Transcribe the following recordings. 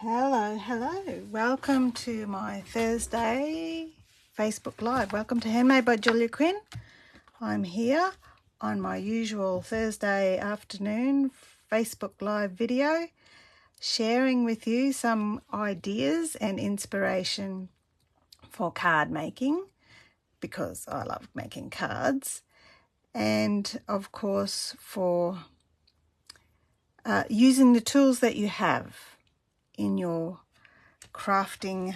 Hello. Welcome to my Thursday Facebook Live. Welcome to Handmade by Julia Quinn. I'm here on my usual Thursday afternoon Facebook Live video, sharing with you some ideas and inspiration for card making, because I love making cards, and of course for using the tools that you have in your crafting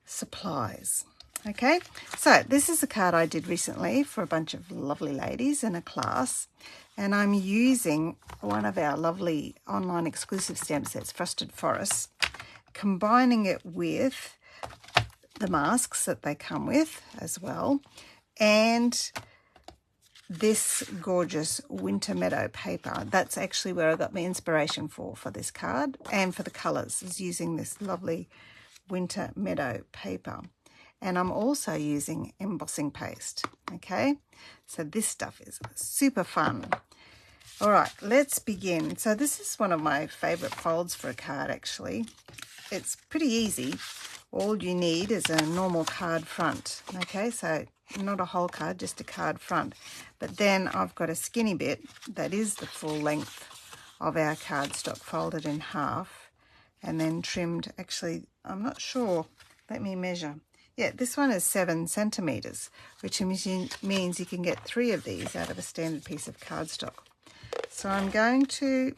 supplies. Okay, so this is a card I did recently for a bunch of lovely ladies in a class, and I'm using one of our lovely online exclusive stamp sets, Frosted Forest, combining it with the masks that they come with as well, and this gorgeous winter meadow paper. That's actually where I got my inspiration for this card, and for the colours is using this lovely winter meadow paper. And I'm also using embossing paste. Okay, so this stuff is super fun. All right, let's begin. So this is one of my favorite folds for a card, actually. It's pretty easy. All you need is a normal card front. Okay, so not a whole card, just a card front. But then I've got a skinny bit that is the full length of our cardstock, folded in half and then trimmed. Actually, I'm not sure. Let me measure. Yeah, this one is 7 centimeters, which means you can get 3 of these out of a standard piece of cardstock. So I'm going to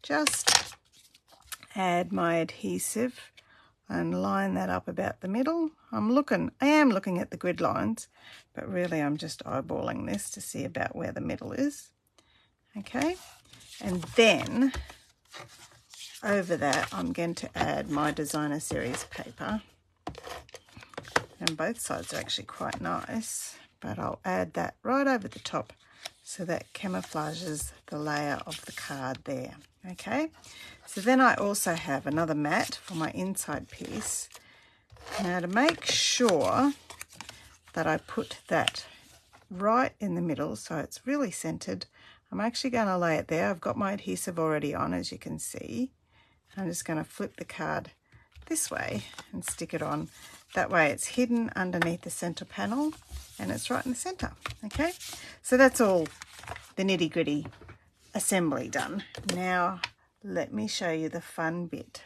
just add my adhesive and line that up about the middle. I am looking at the grid lines, but really I'm just eyeballing this to see about where the middle is. Okay, and then over that I'm going to add my designer series paper, and both sides are actually quite nice, but I'll add that right over the top so that camouflages the layer of the card there. Okay, so then I also have another mat for my inside piece. Now, to make sure that I put that right in the middle so it's really centered, I'm actually going to lay it there. I've got my adhesive already on, as you can see. I'm just going to flip the card this way and stick it on. That way it's hidden underneath the center panel and it's right in the center. Okay, so that's all the nitty-gritty assembly done. Now let me show you the fun bit,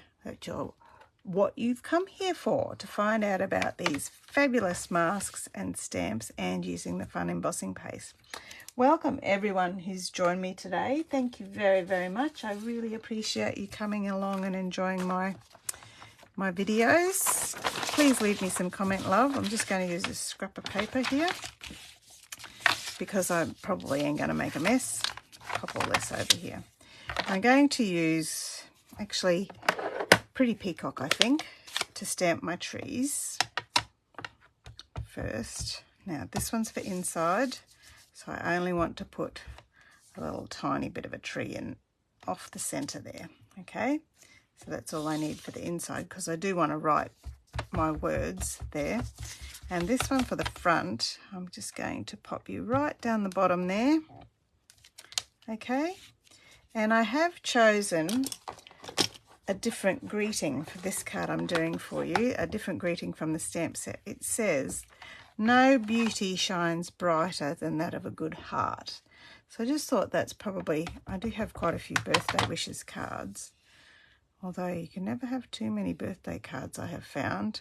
what you've come here for, to find out about these fabulous masks and stamps and using the fun embossing paste. Welcome everyone who's joined me today. Thank you very, very much. I really appreciate you coming along and enjoying my videos. Please leave me some comment, love. I'm just going to use this scrap of paper here because I probably am going to make a mess. Pop all this over here. I'm going to use actually Pretty Peacock, I think, to stamp my trees first. Now this one's for inside, so I only want to put a little tiny bit of a tree in off the center there. Okay, so that's all I need for the inside, because I do want to write my words there. And this one for the front, I'm just going to pop you right down the bottom there. Okay, and I have chosen a different greeting for this card I'm doing for you, a different greeting from the stamp set. It says, "No beauty shines brighter than that of a good heart." So I just thought that's probably, I do have quite a few birthday wishes cards, although you can never have too many birthday cards, I have found.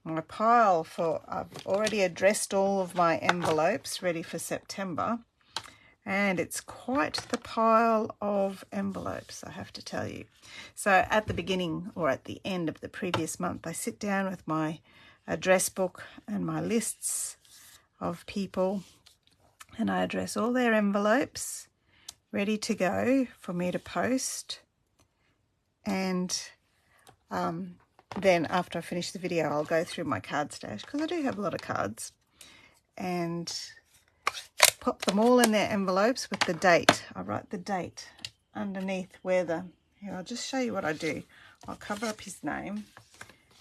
My pile I've already addressed all of my envelopes ready for September, and it's quite the pile of envelopes, I have to tell you. So at the beginning or at the end of the previous month, I sit down with my address book and my lists of people, and I address all their envelopes ready to go for me to post. And then after I finish the video, I'll go through my card stash, because I do have a lot of cards, and pop them all in their envelopes with the date. I write the date underneath here, I'll just show you what I do. I'll cover up his name.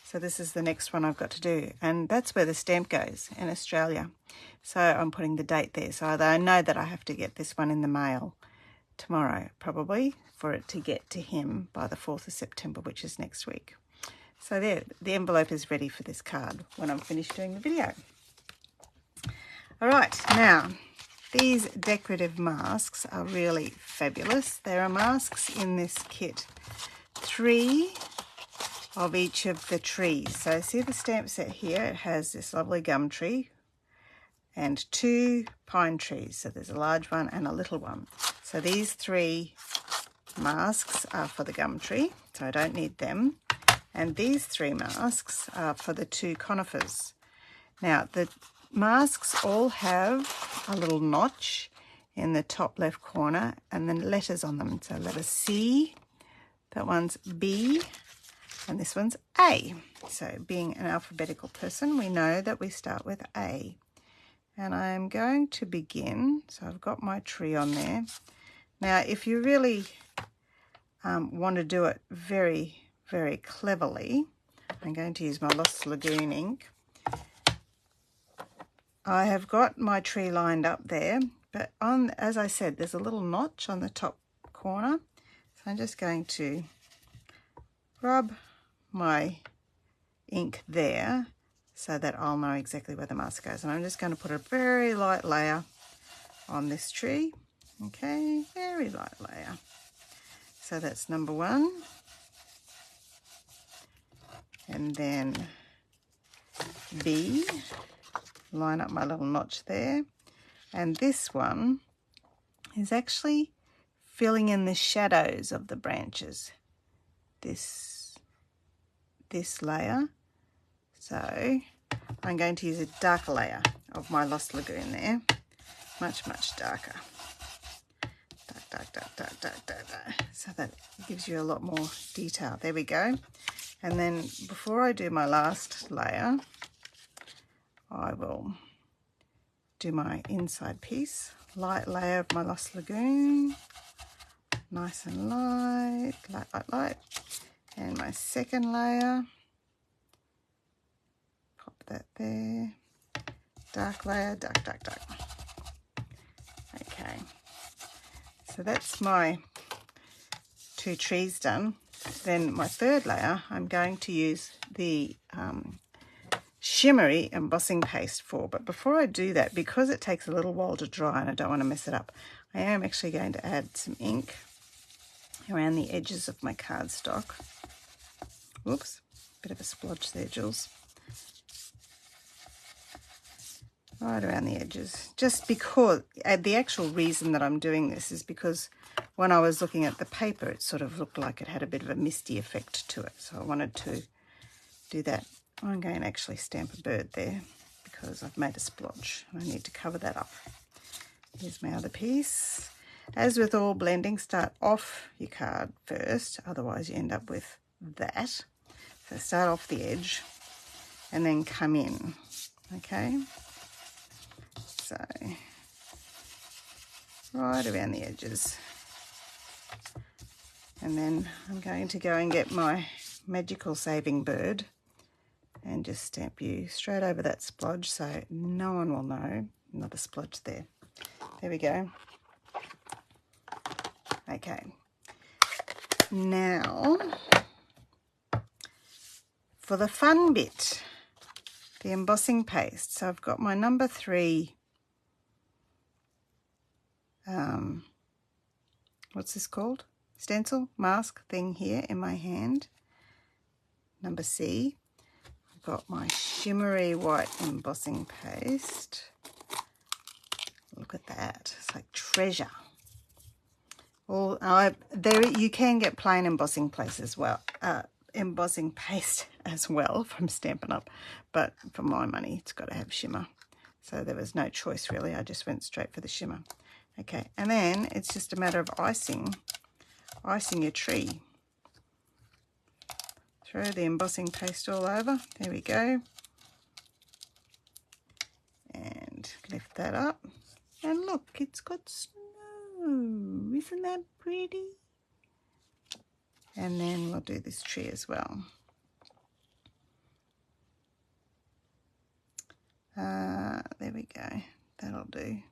So this is the next one I've got to do, and that's where the stamp goes in Australia. So I'm putting the date there, so I know that I have to get this one in the mail tomorrow probably for it to get to him by the 4th of September, which is next week. So there, the envelope is ready for this card when I'm finished doing the video. All right, now these decorative masks are really fabulous. There are masks in this kit, 3 of each of the trees. So see the stamp set here, it has this lovely gum tree and 2 pine trees. So there's a large one and a little one. So these 3 masks are for the gum tree, so I don't need them. And these 3 masks are for the 2 conifers. Now the masks all have a little notch in the top left corner and then letters on them. So letter C, that one's B, and this one's A. So being an alphabetical person, we know that we start with A. And I'm going to begin, so I've got my tree on there. Now, if you really want to do it very, very cleverly, I'm going to use my Lost Lagoon ink. I have got my tree lined up there, but as I said, there's a little notch on the top corner. So I'm just going to rub my ink there so that I'll know exactly where the mask goes. And I'm just going to put a very light layer on this tree. Okay, very light layer. So that's number 1. And then B, line up my little notch there. And this one is actually filling in the shadows of the branches. This layer. So I'm going to use a darker layer of my Lost Lagoon there. Much, much darker. Dark. So that gives you a lot more detail. There we go. And then before I do my last layer, I will do my inside piece. Light layer of my Lost Lagoon. Nice and light. And my second layer. Pop that there. Dark layer, dark. Okay. So that's my 2 trees done. Then my third layer, I'm going to use the shimmery embossing paste for. But before I do that, because it takes a little while to dry and I don't want to mess it up, I am actually going to add some ink around the edges of my cardstock. Whoops, bit of a splodge there, Jules. Right around the edges, just because the actual reason that I'm doing this is because when I was looking at the paper, it sort of looked like it had a bit of a misty effect to it. So I wanted to do that. I'm going to actually stamp a bird there because I've made a splodge and I need to cover that up. Here's my other piece. As with all blending, start off your card first, otherwise you end up with that. So start off the edge and then come in, okay? So, right around the edges. And then I'm going to go and get my magical saving bird and just stamp you straight over that splodge so no one will know. Another splodge there. There we go. Okay. Now, for the fun bit, the embossing paste. So I've got my number 3 what's this called? Stencil mask thing here in my hand. Number C. I've got my shimmery white embossing paste. Look at that. It's like treasure. You can get plain embossing paste as well. Embossing paste as well from Stampin' Up, but for my money, it's got to have shimmer. So there was no choice really. I just went straight for the shimmer. Okay, and then it's just a matter of icing your tree. Throw the embossing paste all over. There we go. And lift that up. And look, it's got snow. Isn't that pretty? And then we'll do this tree as well. There we go. That'll do.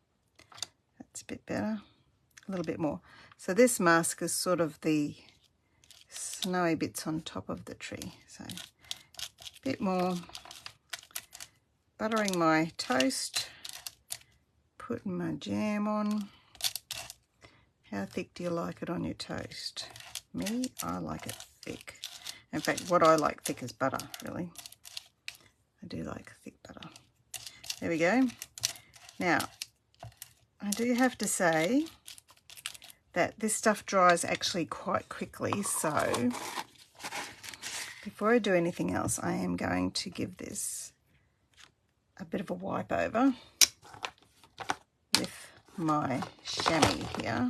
That's a bit better. a little bit more. So this mask is sort of the snowy bits on top of the tree. So a bit more. Buttering my toast, putting my jam on. How thick do you like it on your toast? Me, I like it thick. In fact, what I like thick is butter, really. I do like thick butter. There we go. Now, I do have to say that this stuff dries actually quite quickly, so before I do anything else, I am going to give this a bit of a wipe over with my chamois here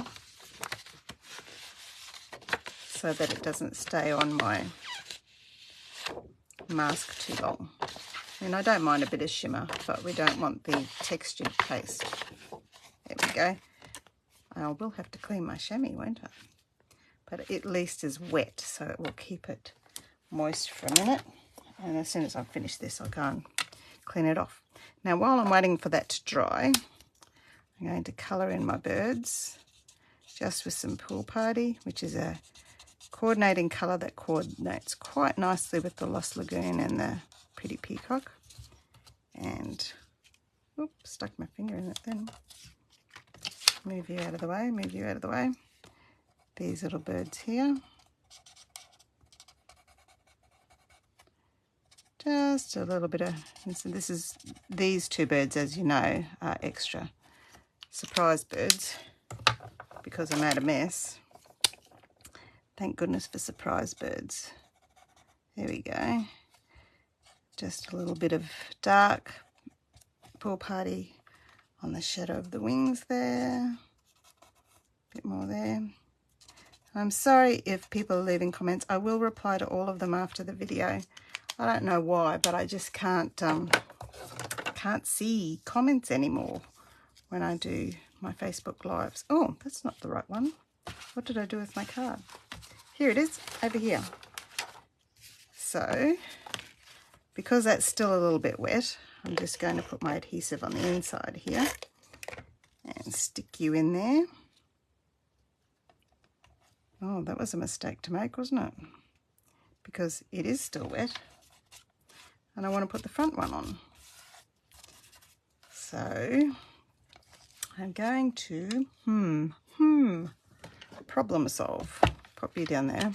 so that it doesn't stay on my mask too long. And I don't mind a bit of shimmer, but we don't want the textured paste. There we go. I will have to clean my chamois, won't I? But it at least is wet, so it will keep it moist for a minute. And as soon as I finish this, I'll go and clean it off. Now, while I'm waiting for that to dry, I'm going to colour in my birds just with some Pool Party, which is a coordinating colour that coordinates quite nicely with the Lost Lagoon and the Pretty Peacock. And, oops, stuck my finger in it then. Move you out of the way, move you out of the way. These little birds here. Just a little bit of, these two birds, as you know, are extra surprise birds because I made a mess. Thank goodness for surprise birds. There we go. Just a little bit of dark Pool Party on the shadow of the wings there. A bit more there. I'm sorry if people are leaving comments. I will reply to all of them after the video. I don't know why, but I just can't see comments anymore when I do my Facebook Lives. Oh, that's not the right one. What did I do with my card? Here it is, over here. So, because that's still a little bit wet, I'm just going to put my adhesive on the inside here and stick you in there. Oh, that was a mistake to make, wasn't it? Because it is still wet. And I want to put the front one on. So I'm going to, problem solve. Pop you down there.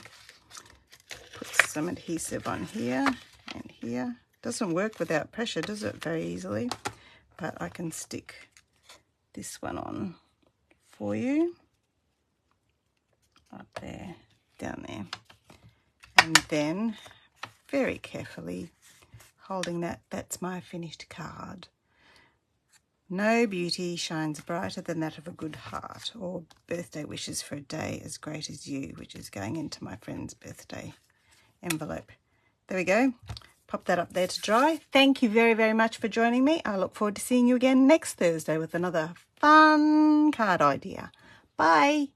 Put some adhesive on here and here. Doesn't work without pressure, does it? Very easily. But I can stick this one on for you. Up there, down there. And then very carefully holding that, that's my finished card. No beauty shines brighter than that of a good heart, or birthday wishes for a day as great as you, which is going into my friend's birthday envelope. There we go. Pop that up there to dry. Thank you very, very much for joining me. I look forward to seeing you again next Thursday with another fun card idea. Bye.